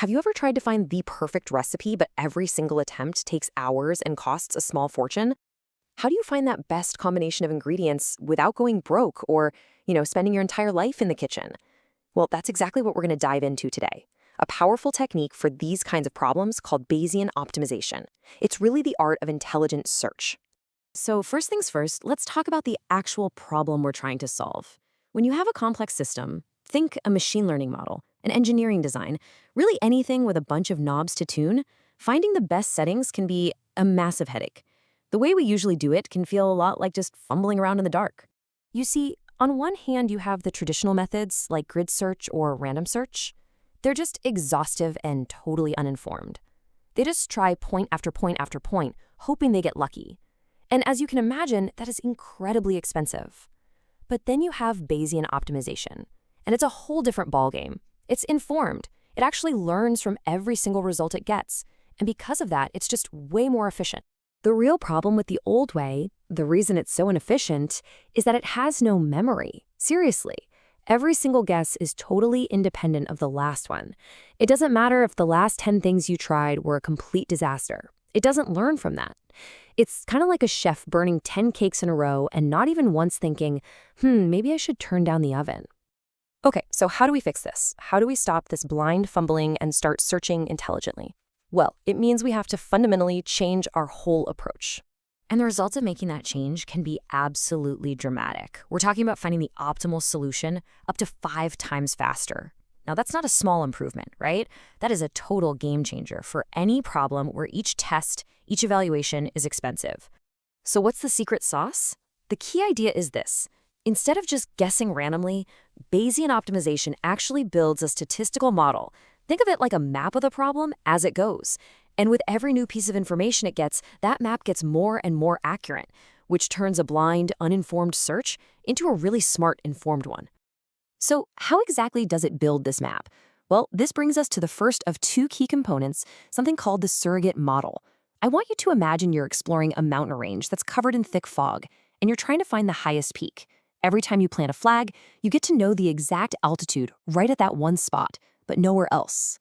Have you ever tried to find the perfect recipe, but every single attempt takes hours and costs a small fortune? How do you find that best combination of ingredients without going broke or, spending your entire life in the kitchen? Well, that's exactly what we're going to dive into today. A powerful technique for these kinds of problems called Bayesian optimization. It's really the art of intelligent search. So first things first, let's talk about the actual problem we're trying to solve. When you have a complex system, think a machine learning model, an engineering design, really anything with a bunch of knobs to tune, finding the best settings can be a massive headache. The way we usually do it can feel a lot like just fumbling around in the dark. You see, on one hand, you have the traditional methods like grid search or random search. They're just exhaustive and totally uninformed. They just try point after point after point, hoping they get lucky. And as you can imagine, that is incredibly expensive. But then you have Bayesian optimization, and it's a whole different ballgame. It's informed. It actually learns from every single result it gets, and because of that, it's just way more efficient. The real problem with the old way, the reason it's so inefficient, is that it has no memory. Seriously. Every single guess is totally independent of the last one. It doesn't matter if the last 10 things you tried were a complete disaster. It doesn't learn from that. It's kind of like a chef burning 10 cakes in a row and not even once thinking, maybe I should turn down the oven. Okay, so how do we fix this? How do we stop this blind fumbling and start searching intelligently? Well, it means we have to fundamentally change our whole approach. And the results of making that change can be absolutely dramatic. We're talking about finding the optimal solution up to 5 times faster. Now, that's not a small improvement, right? That is a total game changer for any problem where each test, each evaluation is expensive. So what's the secret sauce? The key idea is this. Instead of just guessing randomly, Bayesian optimization actually builds a statistical model. Think of it like a map of the problem as it goes. And with every new piece of information it gets, that map gets more and more accurate, which turns a blind, uninformed search into a really smart, informed one. So how exactly does it build this map? Well, this brings us to the first of 2 key components, something called the surrogate model. I want you to imagine you're exploring a mountain range that's covered in thick fog, and you're trying to find the highest peak. Every time you plant a flag, you get to know the exact altitude right at that one spot, but nowhere else.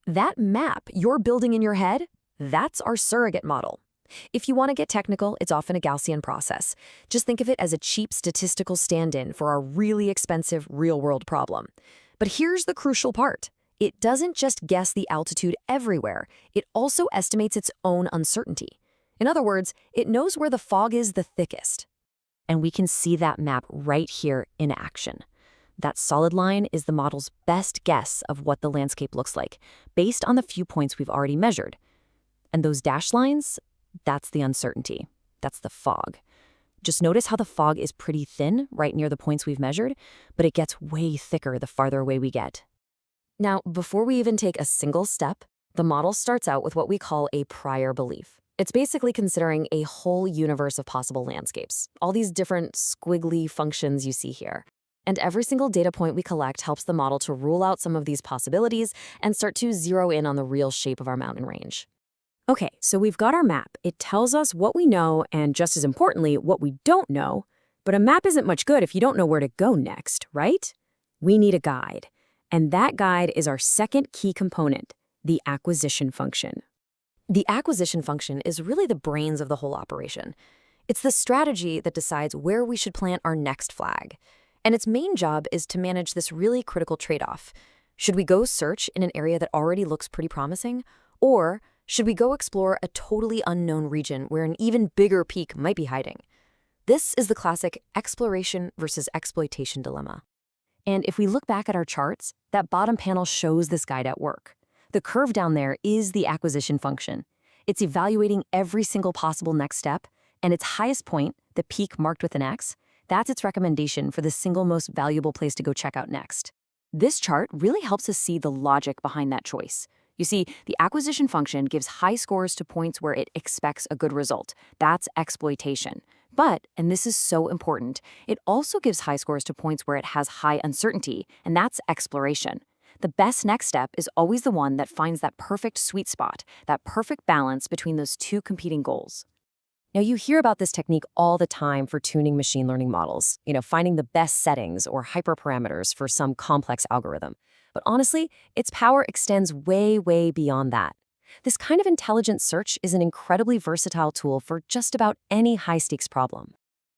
That map you're building in your head, that's our surrogate model. If you want to get technical, it's often a Gaussian process. Just think of it as a cheap statistical stand-in for our really expensive real-world problem. But here's the crucial part. It doesn't just guess the altitude everywhere. It also estimates its own uncertainty. In other words, it knows where the fog is the thickest. And we can see that map right here in action. That solid line is the model's best guess of what the landscape looks like, based on the few points we've already measured. And those dashed lines, that's the uncertainty. That's the fog. Just notice how the fog is pretty thin right near the points we've measured, but it gets way thicker the farther away we get. Now, before we even take a single step, the model starts out with what we call a prior belief. It's basically considering a whole universe of possible landscapes, all these different squiggly functions you see here. And every single data point we collect helps the model to rule out some of these possibilities and start to zero in on the real shape of our mountain range. Okay, so we've got our map. It tells us what we know and, just as importantly, what we don't know. But a map isn't much good if you don't know where to go next, right? We need a guide. And that guide is our second key component, the acquisition function. The acquisition function is really the brains of the whole operation. It's the strategy that decides where we should plant our next flag. And its main job is to manage this really critical trade-off. Should we go search in an area that already looks pretty promising? Or should we go explore a totally unknown region where an even bigger peak might be hiding? This is the classic exploration versus exploitation dilemma. And if we look back at our charts, that bottom panel shows this guide at work. The curve down there is the acquisition function. It's evaluating every single possible next step, and its highest point, the peak marked with an X, that's its recommendation for the single most valuable place to go check out next. This chart really helps us see the logic behind that choice. You see, the acquisition function gives high scores to points where it expects a good result. That's exploitation. But, and this is so important, it also gives high scores to points where it has high uncertainty, and that's exploration. The best next step is always the one that finds that perfect sweet spot, that perfect balance between those 2 competing goals. Now, you hear about this technique all the time for tuning machine learning models, finding the best settings or hyperparameters for some complex algorithm. But honestly, its power extends way, way beyond that. This kind of intelligent search is an incredibly versatile tool for just about any high-stakes problem.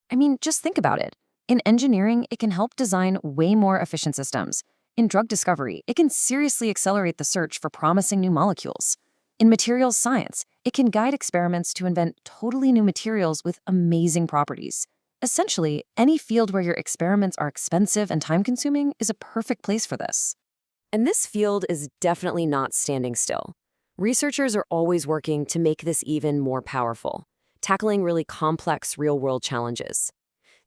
I mean, just think about it. In engineering, it can help design way more efficient systems. In drug discovery, it can seriously accelerate the search for promising new molecules. In materials science, it can guide experiments to invent totally new materials with amazing properties. Essentially, any field where your experiments are expensive and time-consuming is a perfect place for this. And this field is definitely not standing still. Researchers are always working to make this even more powerful, tackling really complex real-world challenges.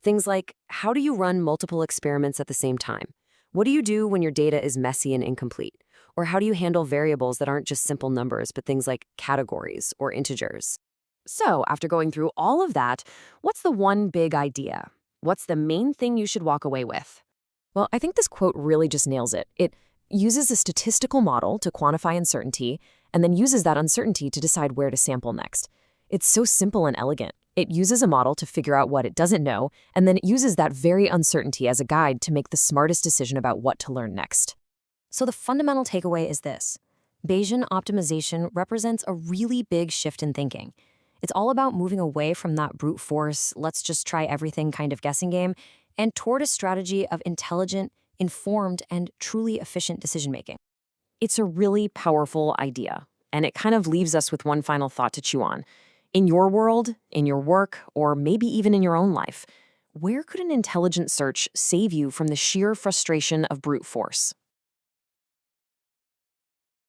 Things like, how do you run multiple experiments at the same time? What do you do when your data is messy and incomplete? Or how do you handle variables that aren't just simple numbers, but things like categories or integers? So, after going through all of that, what's the one big idea? What's the main thing you should walk away with? Well, I think this quote really just nails it. It uses a statistical model to quantify uncertainty, and then uses that uncertainty to decide where to sample next. It's so simple and elegant. It uses a model to figure out what it doesn't know, and then it uses that very uncertainty as a guide to make the smartest decision about what to learn next. So the fundamental takeaway is this. Bayesian optimization represents a really big shift in thinking. It's all about moving away from that brute force, let's just try everything kind of guessing game, and toward a strategy of intelligent, informed, and truly efficient decision-making. It's a really powerful idea, and it kind of leaves us with one final thought to chew on. In your world, in your work, or maybe even in your own life, where could an intelligent search save you from the sheer frustration of brute force?